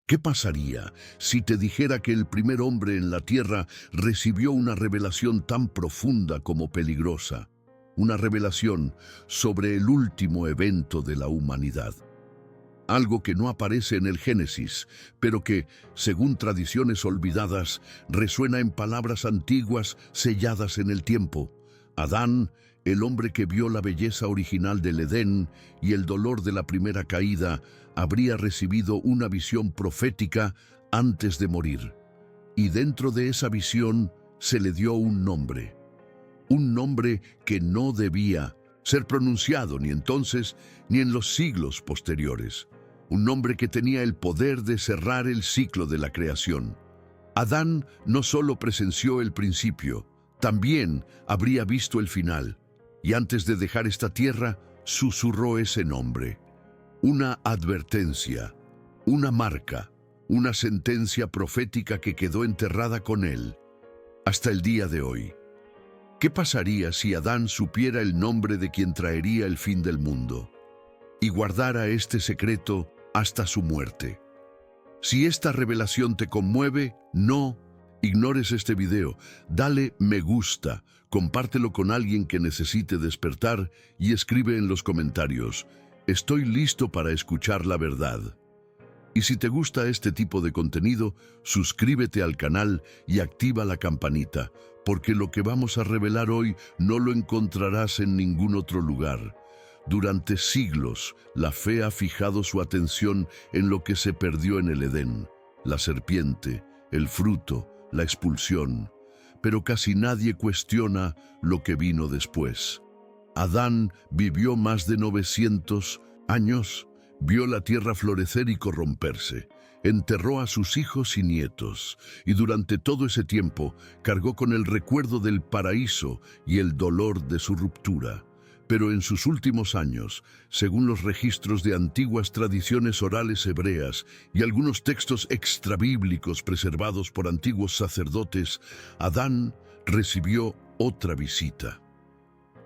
¿Qué pasaría si te dijera que el primer hombre en la tierra recibió una revelación tan profunda como peligrosa? Una revelación sobre el último evento de la humanidad. Algo que no aparece en el Génesis, pero que, según tradiciones olvidadas, resuena en palabras antiguas selladas en el tiempo. Adán, el hombre que vio la belleza original del Edén y el dolor de la primera caída, habría recibido una visión profética antes de morir. Y dentro de esa visión se le dio un nombre que no debía ser pronunciado ni entonces ni en los siglos posteriores. Un nombre que tenía el poder de cerrar el ciclo de la creación. Adán no solo presenció el principio, también habría visto el final, y antes de dejar esta tierra, susurró ese nombre. Una advertencia, una marca, una sentencia profética que quedó enterrada con él hasta el día de hoy. ¿Qué pasaría si Adán supiera el nombre de quien traería el fin del mundo y guardara este secreto hasta su muerte? Si esta revelación te conmueve, no ignores este video, dale me gusta, compártelo con alguien que necesite despertar y escribe en los comentarios: estoy listo para escuchar la verdad. Y si te gusta este tipo de contenido, suscríbete al canal y activa la campanita, porque lo que vamos a revelar hoy no lo encontrarás en ningún otro lugar. Durante siglos, la fe ha fijado su atención en lo que se perdió en el Edén: la serpiente, el fruto, la expulsión. Pero casi nadie cuestiona lo que vino después. Adán vivió más de 900 años, vio la tierra florecer y corromperse, enterró a sus hijos y nietos, y durante todo ese tiempo cargó con el recuerdo del paraíso y el dolor de su ruptura. Pero en sus últimos años, según los registros de antiguas tradiciones orales hebreas y algunos textos extrabíblicos preservados por antiguos sacerdotes, Adán recibió otra visita.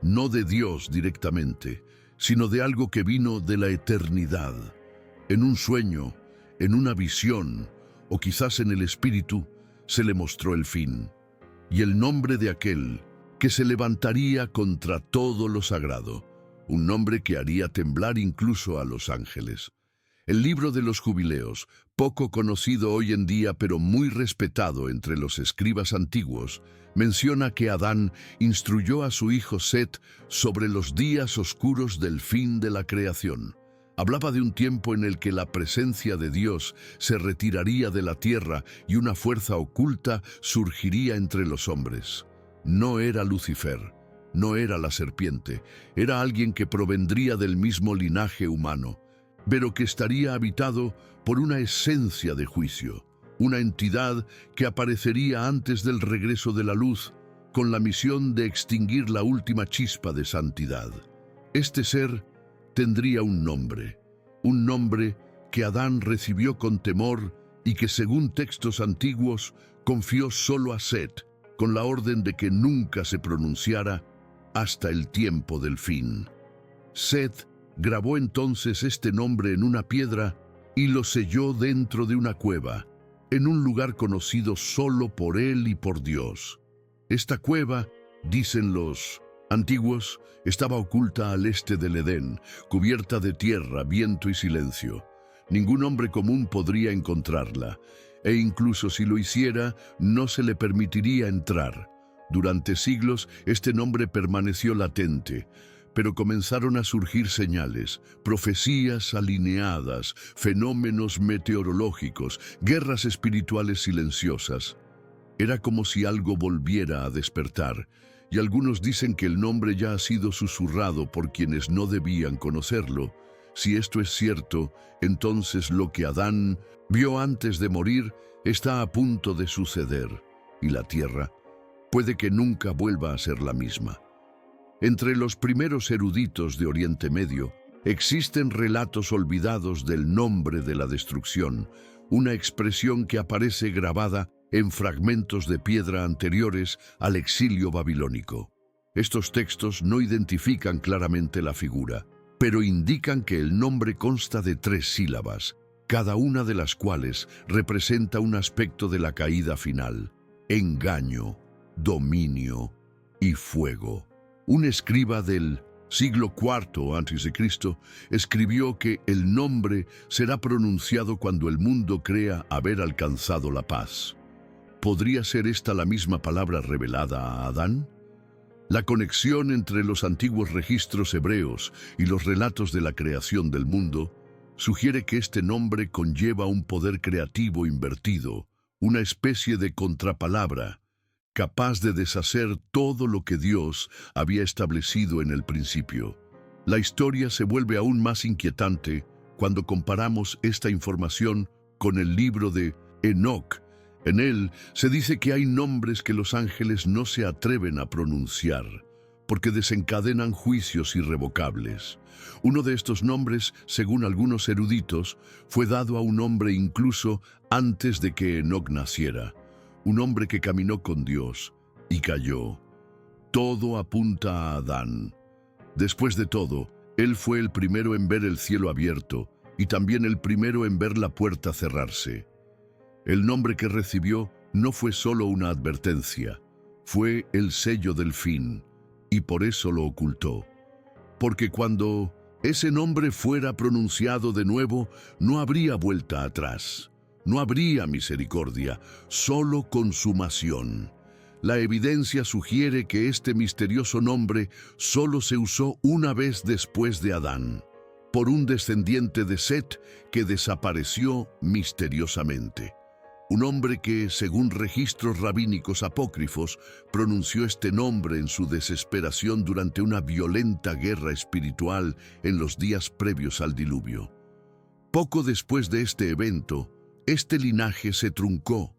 No de Dios directamente, sino de algo que vino de la eternidad. En un sueño, en una visión, o quizás en el espíritu, se le mostró el fin y el nombre de aquel que se levantaría contra todo lo sagrado, un nombre que haría temblar incluso a los ángeles. El libro de los Jubileos, poco conocido hoy en día pero muy respetado entre los escribas antiguos, menciona que Adán instruyó a su hijo Set sobre los días oscuros del fin de la creación. Hablaba de un tiempo en el que la presencia de Dios se retiraría de la tierra y una fuerza oculta surgiría entre los hombres. No era Lucifer, no era la serpiente, era alguien que provendría del mismo linaje humano, pero que estaría habitado por una esencia de juicio, una entidad que aparecería antes del regreso de la luz, con la misión de extinguir la última chispa de santidad. Este ser tendría un nombre que Adán recibió con temor y que, según textos antiguos, confió solo a Set, con la orden de que nunca se pronunciara hasta el tiempo del fin. Set grabó entonces este nombre en una piedra y lo selló dentro de una cueva, en un lugar conocido solo por él y por Dios. Esta cueva, dicen los antiguos, estaba oculta al este del Edén, cubierta de tierra, viento y silencio. Ningún hombre común podría encontrarla, e incluso si lo hiciera, no se le permitiría entrar. Durante siglos, este nombre permaneció latente, pero comenzaron a surgir señales, profecías alineadas, fenómenos meteorológicos, guerras espirituales silenciosas. Era como si algo volviera a despertar, y algunos dicen que el nombre ya ha sido susurrado por quienes no debían conocerlo. Si esto es cierto, entonces lo que Adán vio antes de morir está a punto de suceder, y la tierra puede que nunca vuelva a ser la misma. Entre los primeros eruditos de Oriente Medio existen relatos olvidados del nombre de la destrucción, una expresión que aparece grabada en fragmentos de piedra anteriores al exilio babilónico. Estos textos no identifican claramente la figura, pero indican que el nombre consta de 3 sílabas, cada una de las cuales representa un aspecto de la caída final: engaño, dominio y fuego. Un escriba del siglo IV a.C. escribió que el nombre será pronunciado cuando el mundo crea haber alcanzado la paz. ¿Podría ser esta la misma palabra revelada a Adán? La conexión entre los antiguos registros hebreos y los relatos de la creación del mundo sugiere que este nombre conlleva un poder creativo invertido, una especie de contrapalabra, capaz de deshacer todo lo que Dios había establecido en el principio. La historia se vuelve aún más inquietante cuando comparamos esta información con el libro de Enoc. En él se dice que hay nombres que los ángeles no se atreven a pronunciar, porque desencadenan juicios irrevocables. Uno de estos nombres, según algunos eruditos, fue dado a un hombre incluso antes de que Enoc naciera, un hombre que caminó con Dios y cayó. Todo apunta a Adán. Después de todo, él fue el primero en ver el cielo abierto y también el primero en ver la puerta cerrarse. El nombre que recibió no fue solo una advertencia, fue el sello del fin, y por eso lo ocultó. Porque cuando ese nombre fuera pronunciado de nuevo, no habría vuelta atrás, no habría misericordia, solo consumación. La evidencia sugiere que este misterioso nombre solo se usó una vez después de Adán, por un descendiente de Set que desapareció misteriosamente. Un hombre que, según registros rabínicos apócrifos, pronunció este nombre en su desesperación durante una violenta guerra espiritual en los días previos al diluvio. Poco después de este evento, este linaje se truncó,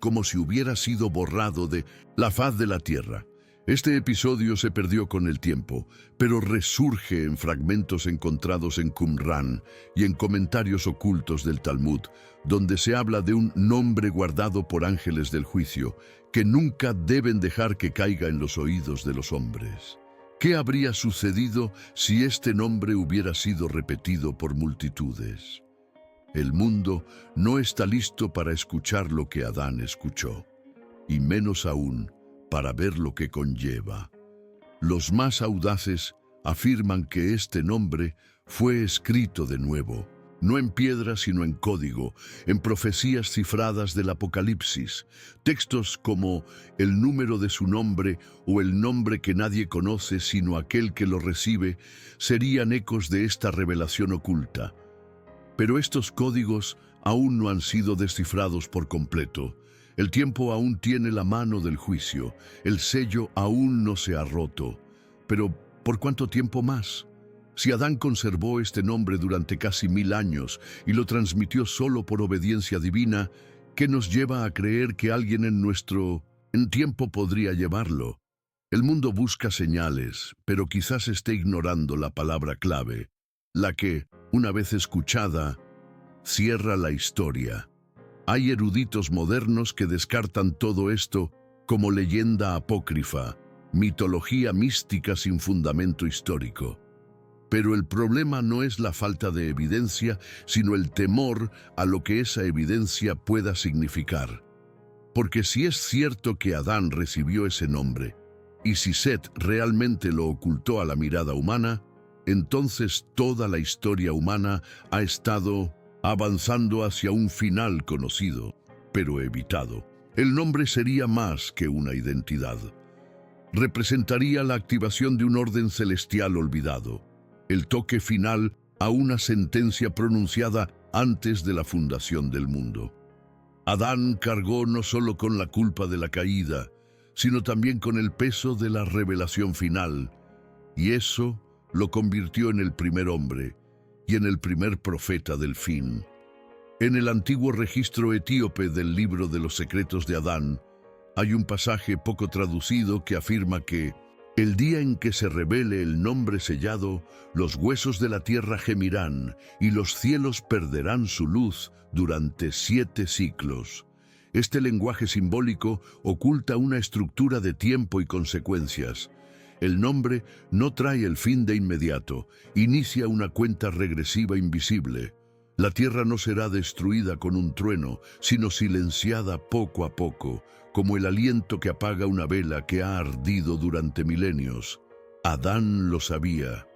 como si hubiera sido borrado de la faz de la tierra. Este episodio se perdió con el tiempo, pero resurge en fragmentos encontrados en Qumran y en comentarios ocultos del Talmud, donde se habla de un nombre guardado por ángeles del juicio, que nunca deben dejar que caiga en los oídos de los hombres. ¿Qué habría sucedido si este nombre hubiera sido repetido por multitudes? El mundo no está listo para escuchar lo que Adán escuchó, y menos aún para ver lo que conlleva. Los más audaces afirman que este nombre fue escrito de nuevo, no en piedra sino en código, en profecías cifradas del Apocalipsis, textos como el número de su nombre o el nombre que nadie conoce sino aquel que lo recibe, serían ecos de esta revelación oculta. Pero estos códigos aún no han sido descifrados por completo. El tiempo aún tiene la mano del juicio, el sello aún no se ha roto. Pero, ¿por cuánto tiempo más? Si Adán conservó este nombre durante casi 1000 años y lo transmitió solo por obediencia divina, ¿qué nos lleva a creer que alguien en tiempo podría llevarlo? El mundo busca señales, pero quizás esté ignorando la palabra clave, la que, una vez escuchada, cierra la historia. Hay eruditos modernos que descartan todo esto como leyenda apócrifa, mitología mística sin fundamento histórico. Pero el problema no es la falta de evidencia, sino el temor a lo que esa evidencia pueda significar. Porque si es cierto que Adán recibió ese nombre, y si Set realmente lo ocultó a la mirada humana, entonces toda la historia humana ha estado avanzando hacia un final conocido, pero evitado. El nombre sería más que una identidad. Representaría la activación de un orden celestial olvidado, el toque final a una sentencia pronunciada antes de la fundación del mundo. Adán cargó no solo con la culpa de la caída, sino también con el peso de la revelación final, y eso lo convirtió en el primer hombre y en el primer profeta del fin. En el antiguo registro etíope del libro de los secretos de Adán, hay un pasaje poco traducido que afirma que el día en que se revele el nombre sellado, los huesos de la tierra gemirán y los cielos perderán su luz durante 7 siglos. Este lenguaje simbólico oculta una estructura de tiempo y consecuencias. El nombre no trae el fin de inmediato, inicia una cuenta regresiva invisible. La tierra no será destruida con un trueno, sino silenciada poco a poco, como el aliento que apaga una vela que ha ardido durante milenios. Adán lo sabía.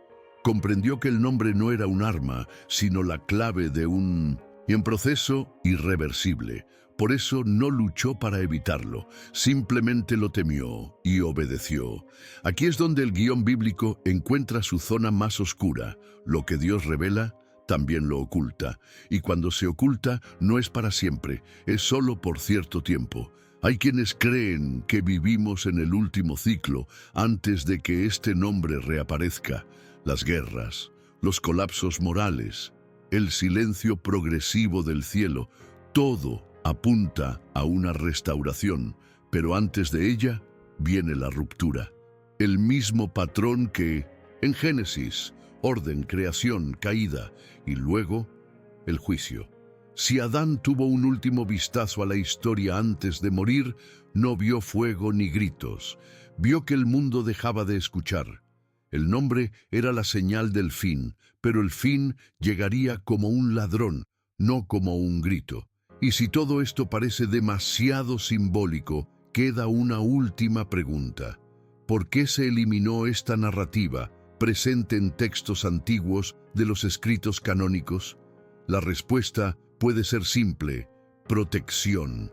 Comprendió que el nombre no era un arma, sino la clave de un proceso irreversible. Por eso no luchó para evitarlo, simplemente lo temió y obedeció. Aquí es donde el guión bíblico encuentra su zona más oscura. Lo que Dios revela, también lo oculta. Y cuando se oculta, no es para siempre, es solo por cierto tiempo. Hay quienes creen que vivimos en el último ciclo antes de que este nombre reaparezca. Las guerras, los colapsos morales, el silencio progresivo del cielo, todo apunta a una restauración, pero antes de ella viene la ruptura. El mismo patrón que, en Génesis, orden, creación, caída y luego el juicio. Si Adán tuvo un último vistazo a la historia antes de morir, no vio fuego ni gritos. Vio que el mundo dejaba de escuchar. El nombre era la señal del fin, pero el fin llegaría como un ladrón, no como un grito. Y si todo esto parece demasiado simbólico, queda una última pregunta. ¿Por qué se eliminó esta narrativa presente en textos antiguos de los escritos canónicos? La respuesta puede ser simple: protección.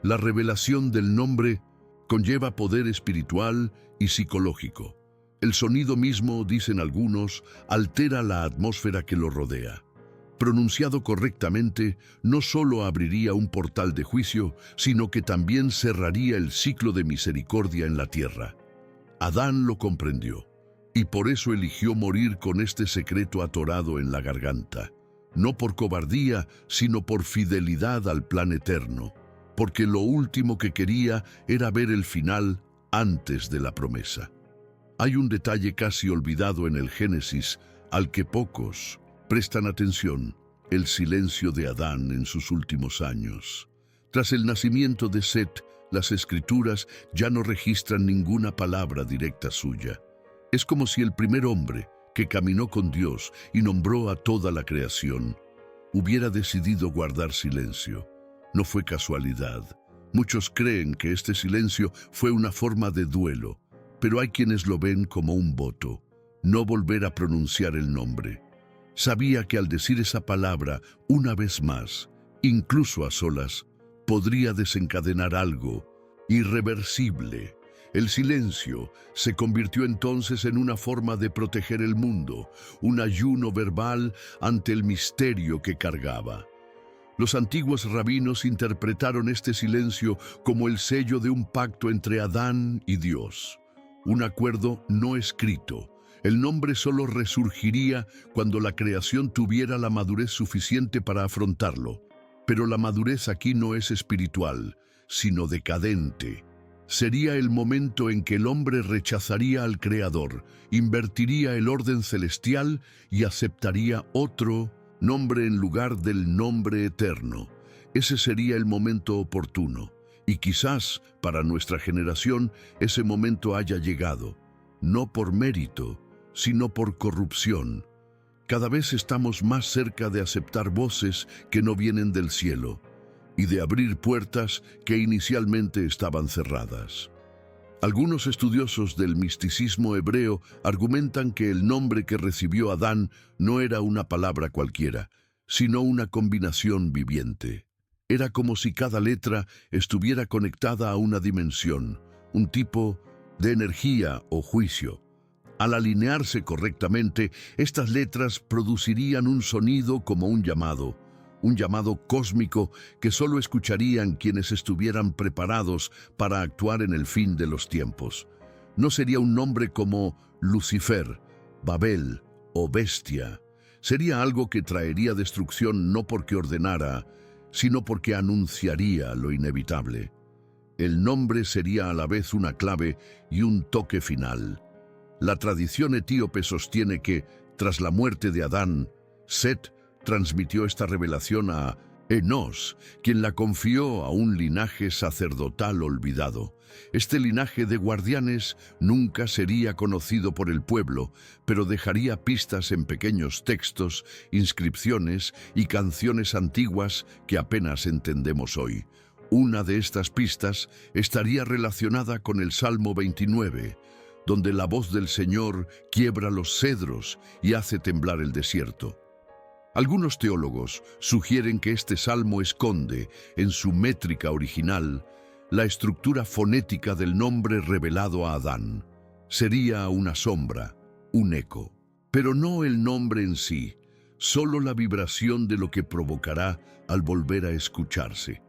La revelación del nombre conlleva poder espiritual y psicológico. El sonido mismo, dicen algunos, altera la atmósfera que lo rodea. Pronunciado correctamente, no solo abriría un portal de juicio, sino que también cerraría el ciclo de misericordia en la tierra. Adán lo comprendió, y por eso eligió morir con este secreto atorado en la garganta. No por cobardía, sino por fidelidad al plan eterno, porque lo último que quería era ver el final antes de la promesa. Hay un detalle casi olvidado en el Génesis, al que pocos prestan atención: el silencio de Adán en sus últimos años. Tras el nacimiento de Set, las Escrituras ya no registran ninguna palabra directa suya. Es como si el primer hombre, que caminó con Dios y nombró a toda la creación, hubiera decidido guardar silencio. No fue casualidad. Muchos creen que este silencio fue una forma de duelo, pero hay quienes lo ven como un voto: no volver a pronunciar el nombre. Sabía que al decir esa palabra una vez más, incluso a solas, podría desencadenar algo irreversible. El silencio se convirtió entonces en una forma de proteger el mundo, un ayuno verbal ante el misterio que cargaba. Los antiguos rabinos interpretaron este silencio como el sello de un pacto entre Adán y Dios, un acuerdo no escrito. El nombre solo resurgiría cuando la creación tuviera la madurez suficiente para afrontarlo. Pero la madurez aquí no es espiritual, sino decadente. Sería el momento en que el hombre rechazaría al Creador, invertiría el orden celestial y aceptaría otro nombre en lugar del nombre eterno. Ese sería el momento oportuno, y quizás para nuestra generación ese momento haya llegado, no por mérito, sino por corrupción. Cada vez estamos más cerca de aceptar voces que no vienen del cielo y de abrir puertas que inicialmente estaban cerradas. Algunos estudiosos del misticismo hebreo argumentan que el nombre que recibió Adán no era una palabra cualquiera, sino una combinación viviente. Era como si cada letra estuviera conectada a una dimensión, un tipo de energía o juicio. Al alinearse correctamente, estas letras producirían un sonido como un llamado cósmico que solo escucharían quienes estuvieran preparados para actuar en el fin de los tiempos. No sería un nombre como Lucifer, Babel o Bestia. Sería algo que traería destrucción no porque ordenara, sino porque anunciaría lo inevitable. El nombre sería a la vez una clave y un toque final. La tradición etíope sostiene que, tras la muerte de Adán, Set transmitió esta revelación a Enós, quien la confió a un linaje sacerdotal olvidado. Este linaje de guardianes nunca sería conocido por el pueblo, pero dejaría pistas en pequeños textos, inscripciones y canciones antiguas que apenas entendemos hoy. Una de estas pistas estaría relacionada con el Salmo 29, donde la voz del Señor quiebra los cedros y hace temblar el desierto. Algunos teólogos sugieren que este salmo esconde, en su métrica original, la estructura fonética del nombre revelado a Adán. Sería una sombra, un eco, pero no el nombre en sí, solo la vibración de lo que provocará al volver a escucharse.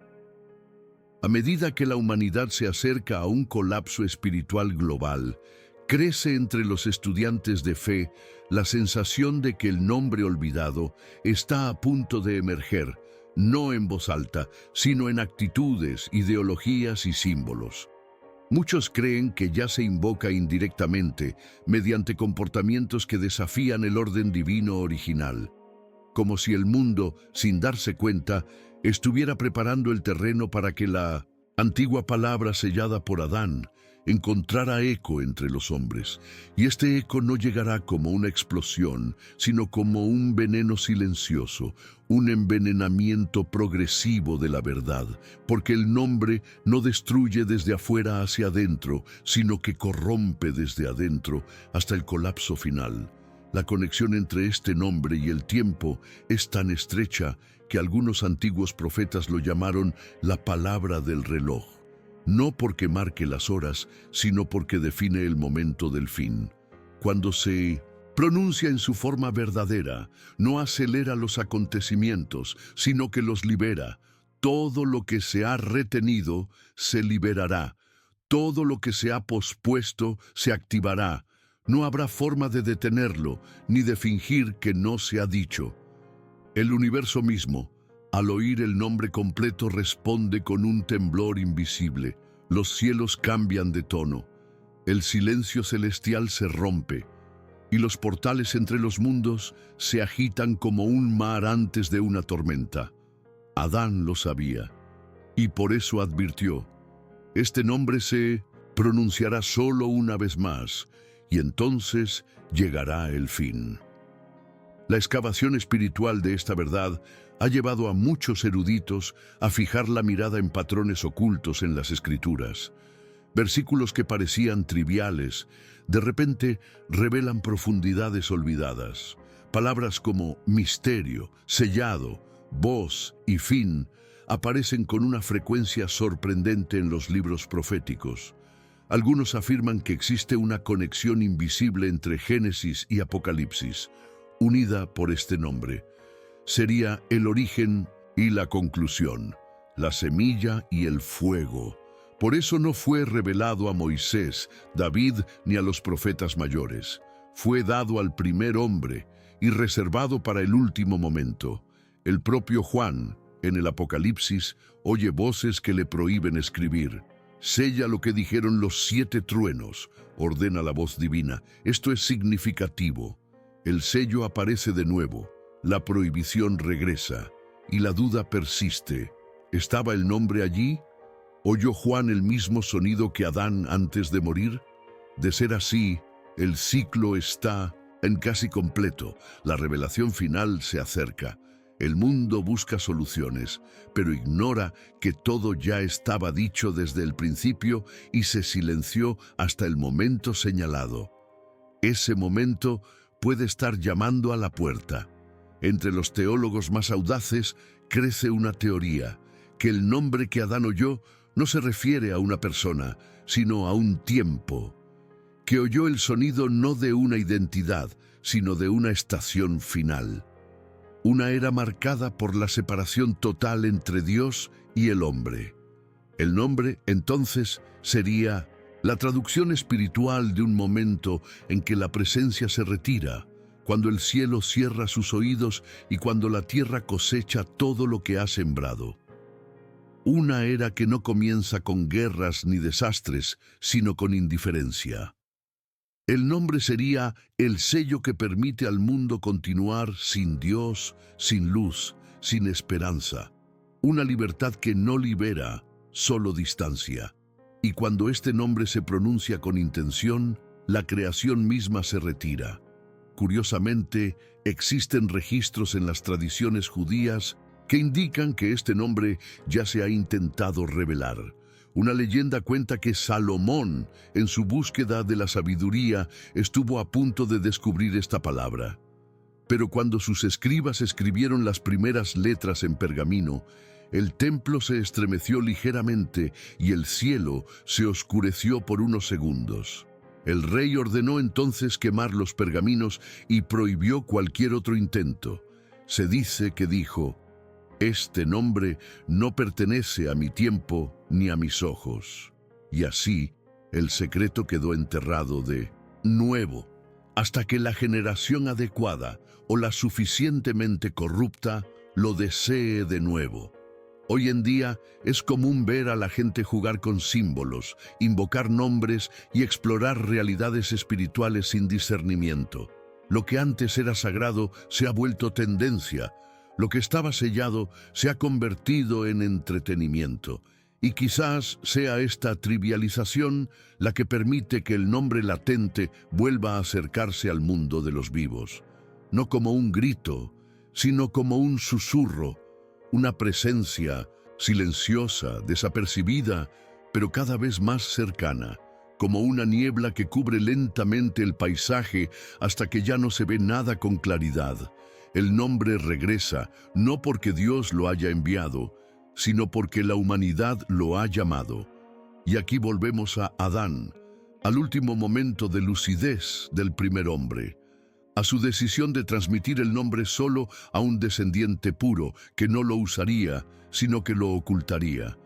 A medida que la humanidad se acerca a un colapso espiritual global, crece entre los estudiantes de fe la sensación de que el nombre olvidado está a punto de emerger, no en voz alta, sino en actitudes, ideologías y símbolos. Muchos creen que ya se invoca indirectamente mediante comportamientos que desafían el orden divino original, como si el mundo, sin darse cuenta, estuviera preparando el terreno para que la antigua palabra sellada por Adán encontrará eco entre los hombres, y este eco no llegará como una explosión, sino como un veneno silencioso, un envenenamiento progresivo de la verdad, porque el nombre no destruye desde afuera hacia adentro, sino que corrompe desde adentro hasta el colapso final. La conexión entre este nombre y el tiempo es tan estrecha que algunos antiguos profetas lo llamaron la palabra del reloj. No porque marque las horas, sino porque define el momento del fin. Cuando se pronuncia en su forma verdadera, no acelera los acontecimientos, sino que los libera. Todo lo que se ha retenido se liberará. Todo lo que se ha pospuesto se activará. No habrá forma de detenerlo, ni de fingir que no se ha dicho. El universo mismo, al oír el nombre completo, responde con un temblor invisible. Los cielos cambian de tono, el silencio celestial se rompe, y los portales entre los mundos se agitan como un mar antes de una tormenta. Adán lo sabía, y por eso advirtió: este nombre se pronunciará solo una vez más, y entonces llegará el fin. La excavación espiritual de esta verdad ha llevado a muchos eruditos a fijar la mirada en patrones ocultos en las Escrituras. Versículos que parecían triviales, de repente revelan profundidades olvidadas. Palabras como misterio, sellado, voz y fin aparecen con una frecuencia sorprendente en los libros proféticos. Algunos afirman que existe una conexión invisible entre Génesis y Apocalipsis, unida por este nombre. Sería el origen y la conclusión, la semilla y el fuego. Por eso no fue revelado a Moisés, David ni a los profetas mayores. Fue dado al primer hombre y reservado para el último momento. El propio Juan, en el Apocalipsis, oye voces que le prohíben escribir. Sella lo que dijeron los 7 truenos, ordena la voz divina. Esto es significativo. El sello aparece de nuevo, la prohibición regresa, y la duda persiste. ¿Estaba el nombre allí? ¿Oyó Juan el mismo sonido que Adán antes de morir? De ser así, el ciclo está en casi completo. La revelación final se acerca. El mundo busca soluciones, pero ignora que todo ya estaba dicho desde el principio y se silenció hasta el momento señalado. Ese momento puede estar llamando a la puerta. Entre los teólogos más audaces crece una teoría, que el nombre que Adán oyó no se refiere a una persona, sino a un tiempo, que oyó el sonido no de una identidad, sino de una estación final. Una era marcada por la separación total entre Dios y el hombre. El nombre, entonces, sería la traducción espiritual de un momento en que la presencia se retira, cuando el cielo cierra sus oídos y cuando la tierra cosecha todo lo que ha sembrado. Una era que no comienza con guerras ni desastres, sino con indiferencia. El nombre sería el sello que permite al mundo continuar sin Dios, sin luz, sin esperanza. Una libertad que no libera, solo distancia. Y cuando este nombre se pronuncia con intención, la creación misma se retira. Curiosamente, existen registros en las tradiciones judías que indican que este nombre ya se ha intentado revelar. Una leyenda cuenta que Salomón, en su búsqueda de la sabiduría, estuvo a punto de descubrir esta palabra. Pero cuando sus escribas escribieron las primeras letras en pergamino, el templo se estremeció ligeramente y el cielo se oscureció por unos segundos. El rey ordenó entonces quemar los pergaminos y prohibió cualquier otro intento. Se dice que dijo: «Este nombre no pertenece a mi tiempo ni a mis ojos». Y así, el secreto quedó enterrado de nuevo, hasta que la generación adecuada o la suficientemente corrupta lo desee de nuevo. Hoy en día es común ver a la gente jugar con símbolos, invocar nombres y explorar realidades espirituales sin discernimiento. Lo que antes era sagrado se ha vuelto tendencia. Lo que estaba sellado se ha convertido en entretenimiento. Y quizás sea esta trivialización la que permite que el nombre latente vuelva a acercarse al mundo de los vivos. No como un grito, sino como un susurro, una presencia silenciosa, desapercibida, pero cada vez más cercana, como una niebla que cubre lentamente el paisaje hasta que ya no se ve nada con claridad. El nombre regresa, no porque Dios lo haya enviado, sino porque la humanidad lo ha llamado. Y aquí volvemos a Adán, al último momento de lucidez del primer hombre, a su decisión de transmitir el nombre solo a un descendiente puro, que no lo usaría, sino que lo ocultaría.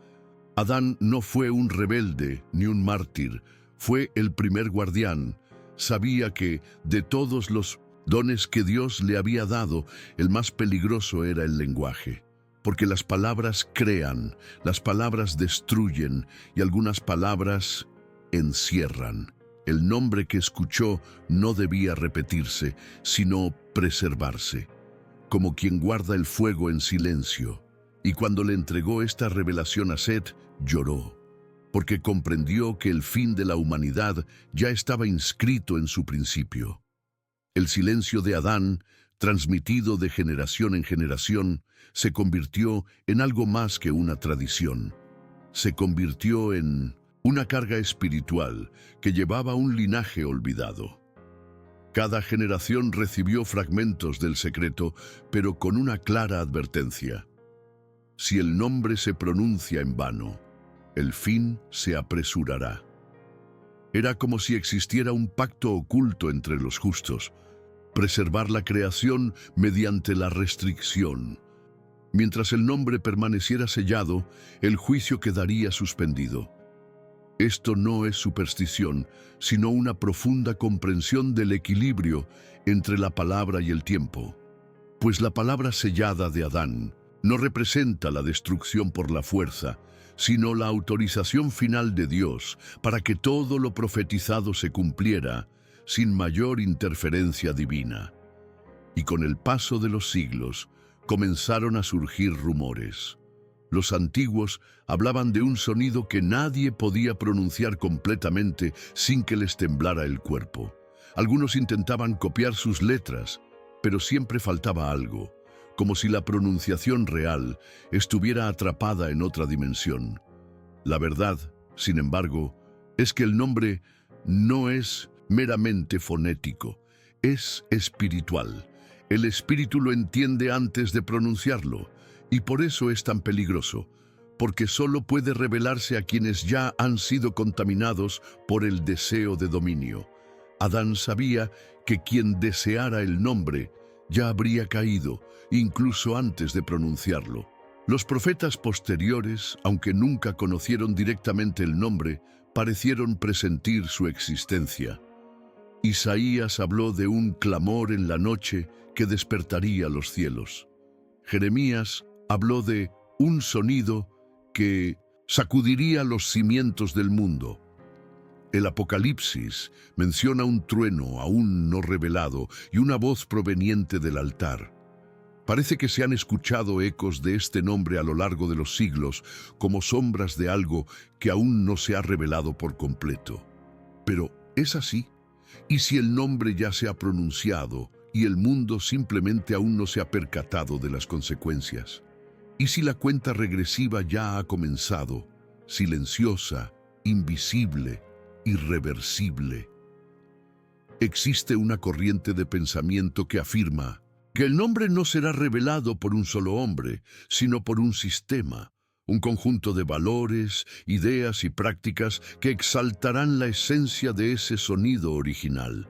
Adán no fue un rebelde ni un mártir, fue el primer guardián. Sabía que, de todos los dones que Dios le había dado, el más peligroso era el lenguaje. Porque las palabras crean, las palabras destruyen y algunas palabras encierran. El nombre que escuchó no debía repetirse, sino preservarse, como quien guarda el fuego en silencio. Y cuando le entregó esta revelación a Set, lloró, porque comprendió que el fin de la humanidad ya estaba inscrito en su principio. El silencio de Adán, transmitido de generación en generación, se convirtió en algo más que una tradición. Se convirtió en una carga espiritual que llevaba un linaje olvidado. Cada generación recibió fragmentos del secreto, pero con una clara advertencia. Si el nombre se pronuncia en vano, el fin se apresurará. Era como si existiera un pacto oculto entre los justos, preservar la creación mediante la restricción. Mientras el nombre permaneciera sellado, el juicio quedaría suspendido. Esto no es superstición, sino una profunda comprensión del equilibrio entre la palabra y el tiempo. Pues la palabra sellada de Adán no representa la destrucción por la fuerza, sino la autorización final de Dios para que todo lo profetizado se cumpliera sin mayor interferencia divina. Y con el paso de los siglos comenzaron a surgir rumores. Los antiguos hablaban de un sonido que nadie podía pronunciar completamente sin que les temblara el cuerpo. Algunos intentaban copiar sus letras, pero siempre faltaba algo, como si la pronunciación real estuviera atrapada en otra dimensión. La verdad, sin embargo, es que el nombre no es meramente fonético, es espiritual. El espíritu lo entiende antes de pronunciarlo, y por eso es tan peligroso, porque solo puede revelarse a quienes ya han sido contaminados por el deseo de dominio. Adán sabía que quien deseara el nombre ya habría caído, incluso antes de pronunciarlo. Los profetas posteriores, aunque nunca conocieron directamente el nombre, parecieron presentir su existencia. Isaías habló de un clamor en la noche que despertaría los cielos. Jeremías habló de un sonido que sacudiría los cimientos del mundo. El Apocalipsis menciona un trueno aún no revelado y una voz proveniente del altar. Parece que se han escuchado ecos de este nombre a lo largo de los siglos, como sombras de algo que aún no se ha revelado por completo. Pero, ¿es así? ¿Y si el nombre ya se ha pronunciado y el mundo simplemente aún no se ha percatado de las consecuencias? ¿Y si la cuenta regresiva ya ha comenzado, silenciosa, invisible, irreversible? Existe una corriente de pensamiento que afirma que el nombre no será revelado por un solo hombre, sino por un sistema, un conjunto de valores, ideas y prácticas que exaltarán la esencia de ese sonido original.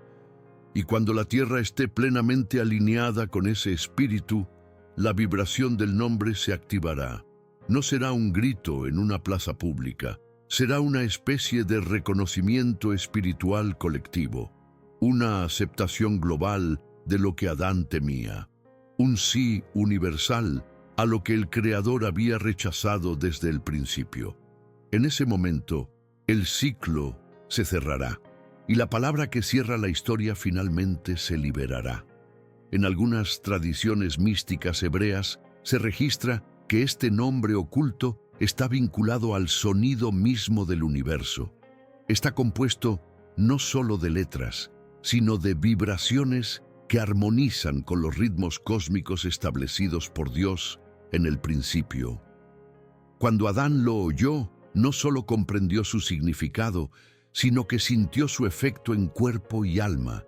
Y cuando la Tierra esté plenamente alineada con ese espíritu, la vibración del nombre se activará. No será un grito en una plaza pública, será una especie de reconocimiento espiritual colectivo, una aceptación global de lo que Adán temía, un sí universal a lo que el Creador había rechazado desde el principio. En ese momento, el ciclo se cerrará y la palabra que cierra la historia finalmente se liberará. En algunas tradiciones místicas hebreas se registra que este nombre oculto está vinculado al sonido mismo del universo. Está compuesto no solo de letras, sino de vibraciones que armonizan con los ritmos cósmicos establecidos por Dios en el principio. Cuando Adán lo oyó, no solo comprendió su significado, sino que sintió su efecto en cuerpo y alma.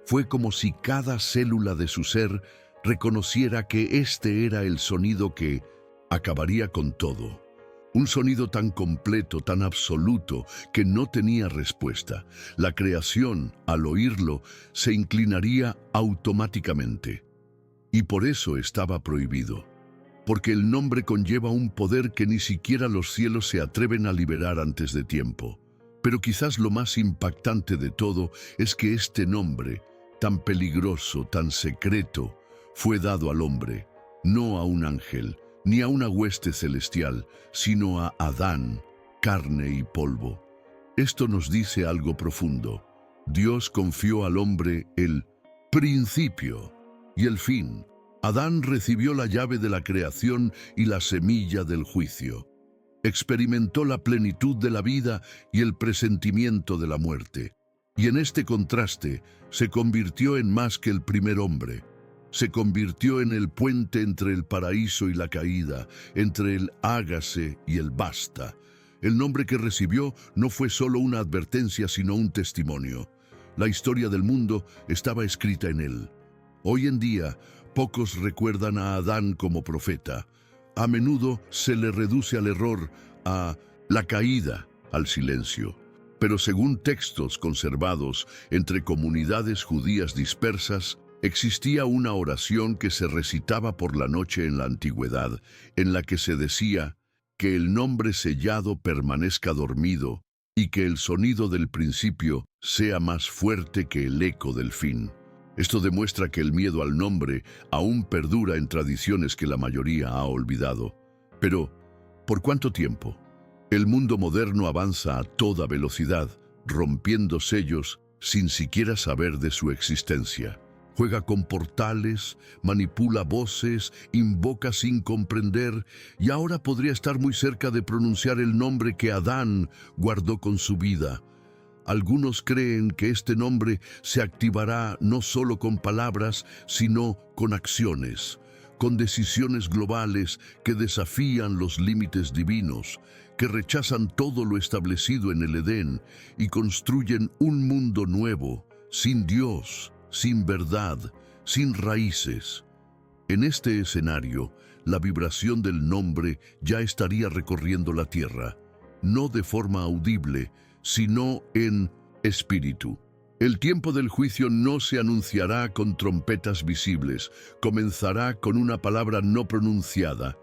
Fue como si cada célula de su ser reconociera que este era el sonido que acabaría con todo. Un sonido tan completo, tan absoluto, que no tenía respuesta. La creación, al oírlo, se inclinaría automáticamente. Y por eso estaba prohibido. Porque el nombre conlleva un poder que ni siquiera los cielos se atreven a liberar antes de tiempo. Pero quizás lo más impactante de todo es que este nombre, tan peligroso, tan secreto, fue dado al hombre, no a un ángel, ni a una hueste celestial, sino a Adán, carne y polvo. Esto nos dice algo profundo. Dios confió al hombre el principio y el fin. Adán recibió la llave de la creación y la semilla del juicio. Experimentó la plenitud de la vida y el presentimiento de la muerte. Y en este contraste se convirtió en más que el primer hombre. Se convirtió en el puente entre el paraíso y la caída, entre el hágase y el basta. El nombre que recibió no fue solo una advertencia, sino un testimonio. La historia del mundo estaba escrita en él. Hoy en día, pocos recuerdan a Adán como profeta. A menudo se le reduce al error, a la caída, al silencio. Pero según textos conservados entre comunidades judías dispersas, existía una oración que se recitaba por la noche en la antigüedad, en la que se decía que el nombre sellado permanezca dormido y que el sonido del principio sea más fuerte que el eco del fin. Esto demuestra que el miedo al nombre aún perdura en tradiciones que la mayoría ha olvidado. Pero, ¿por cuánto tiempo? El mundo moderno avanza a toda velocidad, rompiendo sellos sin siquiera saber de su existencia. Juega con portales, manipula voces, invoca sin comprender, y ahora podría estar muy cerca de pronunciar el nombre que Adán guardó con su vida. Algunos creen que este nombre se activará no solo con palabras, sino con acciones, con decisiones globales que desafían los límites divinos, que rechazan todo lo establecido en el Edén y construyen un mundo nuevo, sin Dios, sin verdad, sin raíces. En este escenario, la vibración del nombre ya estaría recorriendo la tierra, no de forma audible, sino en espíritu. El tiempo del juicio no se anunciará con trompetas visibles, comenzará con una palabra no pronunciada,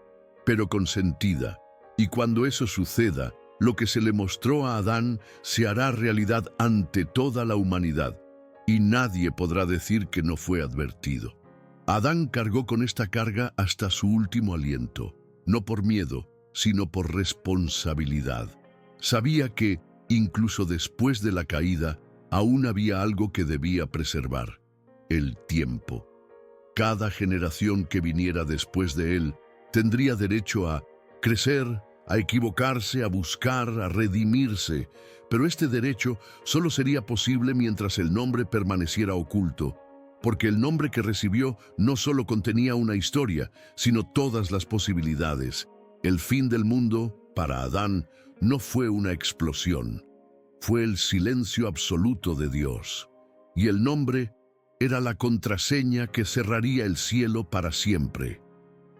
pero consentida. Y cuando eso suceda, lo que se le mostró a Adán se hará realidad ante toda la humanidad, y nadie podrá decir que no fue advertido. Adán cargó con esta carga hasta su último aliento, no por miedo, sino por responsabilidad. Sabía que, incluso después de la caída, aún había algo que debía preservar: el tiempo. Cada generación que viniera después de él tendría derecho a crecer, a equivocarse, a buscar, a redimirse, pero este derecho solo sería posible mientras el nombre permaneciera oculto, porque el nombre que recibió no solo contenía una historia, sino todas las posibilidades. El fin del mundo, para Adán, no fue una explosión, fue el silencio absoluto de Dios. Y el nombre era la contraseña que cerraría el cielo para siempre.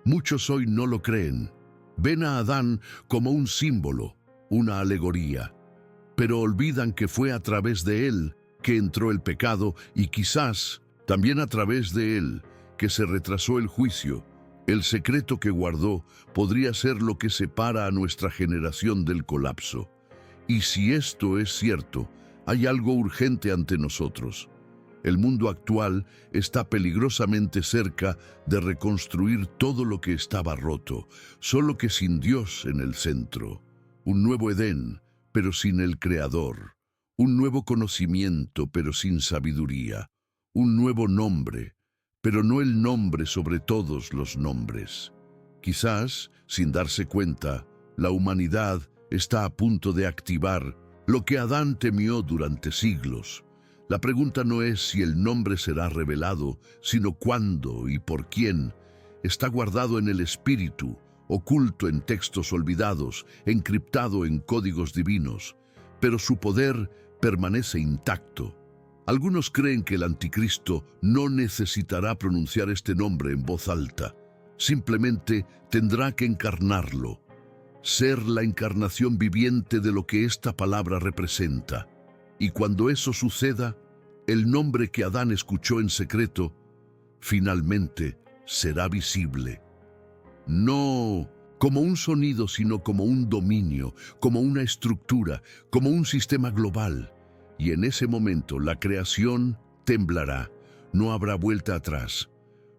Muchos hoy no lo creen. Ven a Adán como un símbolo, una alegoría, pero olvidan que fue a través de él que entró el pecado y quizás también a través de él que se retrasó el juicio. El secreto que guardó podría ser lo que separa a nuestra generación del colapso. Y si esto es cierto, hay algo urgente ante nosotros. El mundo actual está peligrosamente cerca de reconstruir todo lo que estaba roto, solo que sin Dios en el centro. Un nuevo Edén, pero sin el Creador. Un nuevo conocimiento, pero sin sabiduría. Un nuevo nombre, pero no el nombre sobre todos los nombres. Quizás, sin darse cuenta, la humanidad está a punto de activar lo que Adán temió durante siglos. La pregunta no es si el nombre será revelado, sino cuándo y por quién. Está guardado en el espíritu, oculto en textos olvidados, encriptado en códigos divinos, pero su poder permanece intacto. Algunos creen que el anticristo no necesitará pronunciar este nombre en voz alta. Simplemente tendrá que encarnarlo, ser la encarnación viviente de lo que esta palabra representa. Y cuando eso suceda, el nombre que Adán escuchó en secreto, finalmente será visible. No como un sonido, sino como un dominio, como una estructura, como un sistema global. Y en ese momento la creación temblará, no habrá vuelta atrás.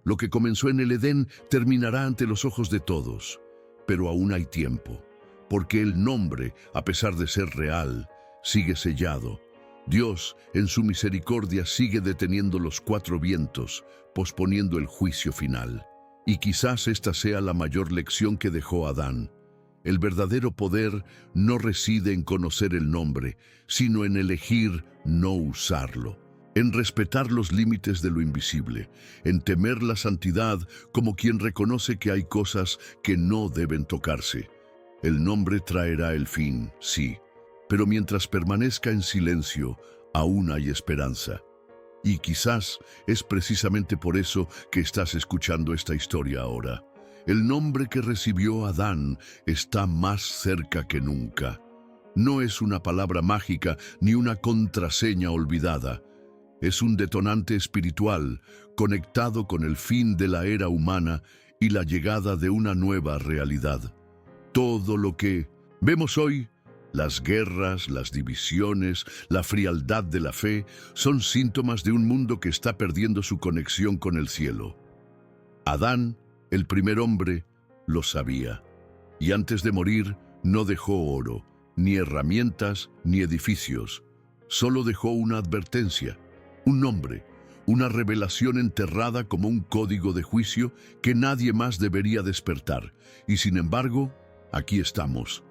Lo que comenzó en el Edén terminará ante los ojos de todos. Pero aún hay tiempo, porque el nombre, a pesar de ser real, sigue sellado. Dios, en su misericordia, sigue deteniendo los cuatro vientos, posponiendo el juicio final. Y quizás esta sea la mayor lección que dejó Adán. El verdadero poder no reside en conocer el nombre, sino en elegir no usarlo, en respetar los límites de lo invisible, en temer la santidad como quien reconoce que hay cosas que no deben tocarse. El nombre traerá el fin, sí, pero mientras permanezca en silencio, aún hay esperanza. Y quizás es precisamente por eso que estás escuchando esta historia ahora. El nombre que recibió Adán está más cerca que nunca. No es una palabra mágica ni una contraseña olvidada. Es un detonante espiritual conectado con el fin de la era humana y la llegada de una nueva realidad. Todo lo que vemos hoy, las guerras, las divisiones, la frialdad de la fe, son síntomas de un mundo que está perdiendo su conexión con el cielo. Adán, el primer hombre, lo sabía, y antes de morir no dejó oro, ni herramientas, ni edificios. Solo dejó una advertencia, un nombre, una revelación enterrada como un código de juicio que nadie más debería despertar. Y sin embargo, aquí estamos.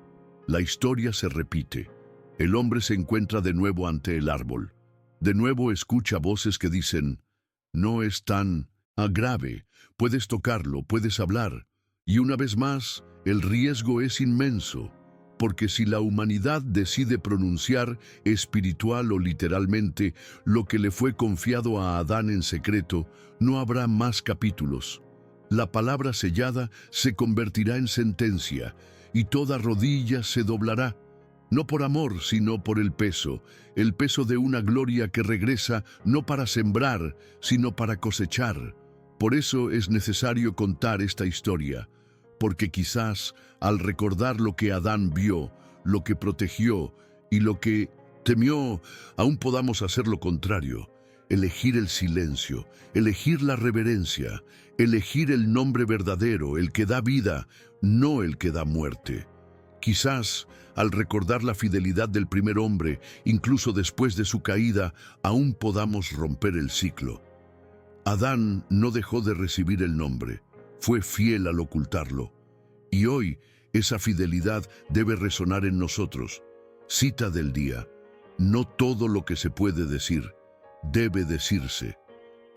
La historia se repite. El hombre se encuentra de nuevo ante el árbol. De nuevo escucha voces que dicen, no es tan grave, puedes tocarlo, puedes hablar. Y una vez más, el riesgo es inmenso, porque si la humanidad decide pronunciar, espiritual o literalmente, lo que le fue confiado a Adán en secreto, no habrá más capítulos. La palabra sellada se convertirá en sentencia, y toda rodilla se doblará, no por amor, sino por el peso de una gloria que regresa no para sembrar, sino para cosechar. Por eso es necesario contar esta historia, porque quizás al recordar lo que Adán vio, lo que protegió y lo que temió, aún podamos hacer lo contrario, elegir el silencio, elegir la reverencia, elegir el nombre verdadero, el que da vida, no el que da muerte. Quizás, al recordar la fidelidad del primer hombre, incluso después de su caída, aún podamos romper el ciclo. Adán no dejó de recibir el nombre, fue fiel al ocultarlo. Y hoy esa fidelidad debe resonar en nosotros. Cita del día: no todo lo que se puede decir debe decirse.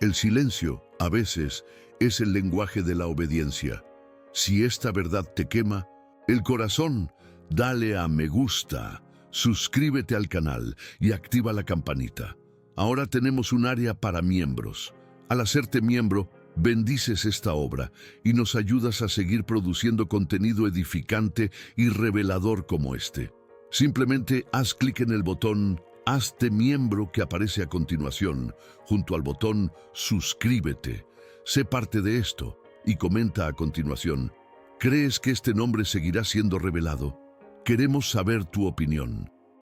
El silencio, a veces, es el lenguaje de la obediencia. Si esta verdad te quema el corazón, dale a me gusta, suscríbete al canal y activa la campanita. Ahora tenemos un área para miembros. Al hacerte miembro, bendices esta obra y nos ayudas a seguir produciendo contenido edificante y revelador como este. Simplemente haz clic en el botón Hazte miembro que aparece a continuación, junto al botón Suscríbete. Sé parte de esto y comenta a continuación: ¿crees que este nombre seguirá siendo revelado? Queremos saber tu opinión.